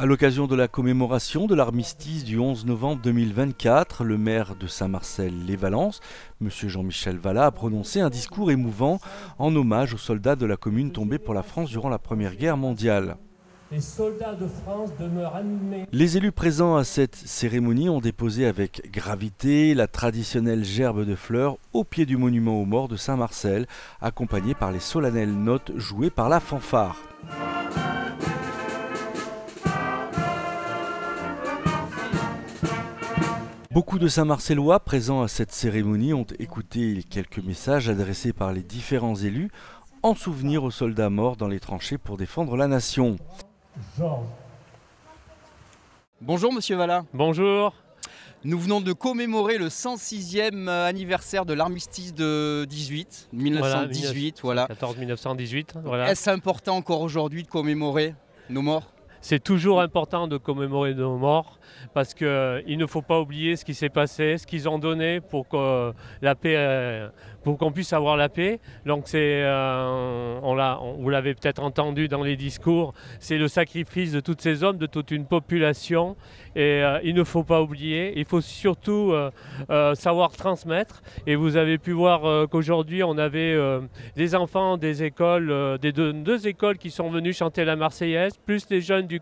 À l'occasion de la commémoration de l'armistice du 11 novembre 2024, le maire de Saint-Marcel-les-Valences, M. Jean-Michel Vallat, a prononcé un discours émouvant en hommage aux soldats de la commune tombés pour la France durant la Première Guerre mondiale. Les soldats de France demeurent animés. Les élus présents à cette cérémonie ont déposé avec gravité la traditionnelle gerbe de fleurs au pied du monument aux morts de Saint-Marcel, accompagnée par les solennelles notes jouées par la fanfare. Beaucoup de Saint-Marcellois présents à cette cérémonie ont écouté quelques messages adressés par les différents élus en souvenir aux soldats morts dans les tranchées pour défendre la nation. Georges. Bonjour Monsieur Vallat. Bonjour. Nous venons de commémorer le 106e anniversaire de l'armistice de 1918. Voilà. 1918. Voilà. Est-ce important encore aujourd'hui de commémorer nos morts ? C'est toujours important de commémorer nos morts parce qu'il ne faut pas oublier ce qui s'est passé, ce qu'ils ont donné pour que la paix, pour qu'on puisse avoir la paix. Donc vous l'avez peut-être entendu dans les discours, c'est le sacrifice de tous ces hommes, de toute une population. Et il ne faut pas oublier, il faut surtout savoir transmettre. Et vous avez pu voir qu'aujourd'hui on avait des enfants des écoles, deux écoles qui sont venus chanter la Marseillaise, plus les jeunes du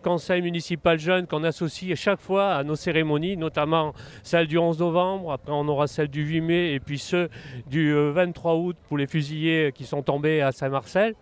conseil municipal jeune qu'on associe chaque fois à nos cérémonies, notamment celle du 11 novembre, après on aura celle du 8 mai et puis ceux du 23 août pour les fusillés qui sont tombés à Saint-Marcel.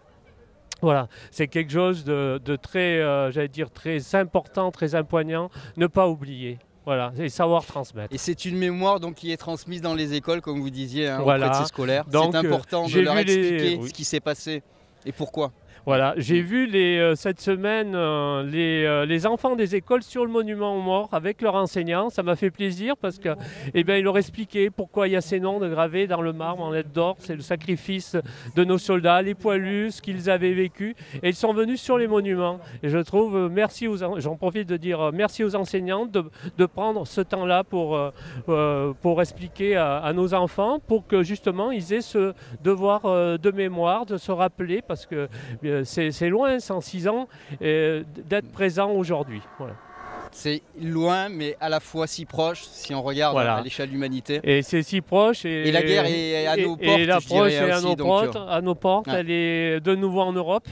Voilà, c'est quelque chose de très, j'allais dire, très important, très impoignant, ne pas oublier. Voilà, et savoir transmettre. Et c'est une mémoire donc, qui est transmise dans les écoles, comme vous disiez, hein, voilà. auprès de ces scolaires. Donc, c'est important de leur expliquer ce qui s'est passé et pourquoi. Voilà, j'ai vu cette semaine les enfants des écoles sur le monument aux morts avec leurs enseignants. Ça m'a fait plaisir parce que, ils leur expliquaient pourquoi il y a ces noms de gravés dans le marbre en lettres d'or. C'est le sacrifice de nos soldats, les poilus, ce qu'ils avaient vécu. Et ils sont venus sur les monuments. Et je trouve, j'en profite de dire merci aux enseignants de prendre ce temps-là pour expliquer à nos enfants, pour que justement ils aient ce devoir de mémoire, de se rappeler, parce que c'est loin, 106 ans, d'être présent aujourd'hui. Voilà. C'est loin, mais à la fois si proche, si on regarde à l'échelle de l'humanité. Et c'est si proche. Et la guerre est à nos portes, et l'approche est à nos portes. Ouais. Elle est de nouveau en Europe.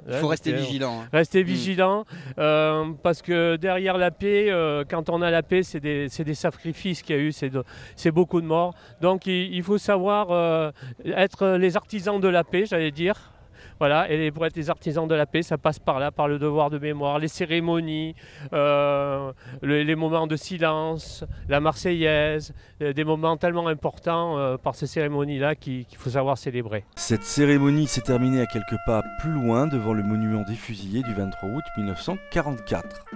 Il faut rester vigilant. Rester vigilant, parce que derrière la paix, quand on a la paix, c'est des sacrifices qu'il y a eu, c'est beaucoup de morts. Donc il faut savoir être les artisans de la paix, j'allais dire. Voilà, et pour être les artisans de la paix, ça passe par là, par le devoir de mémoire, les cérémonies, les moments de silence, la Marseillaise, des moments tellement importants par ces cérémonies-là qu'il faut savoir célébrer. Cette cérémonie s'est terminée à quelques pas plus loin devant le monument des fusillés du 23 août 1944.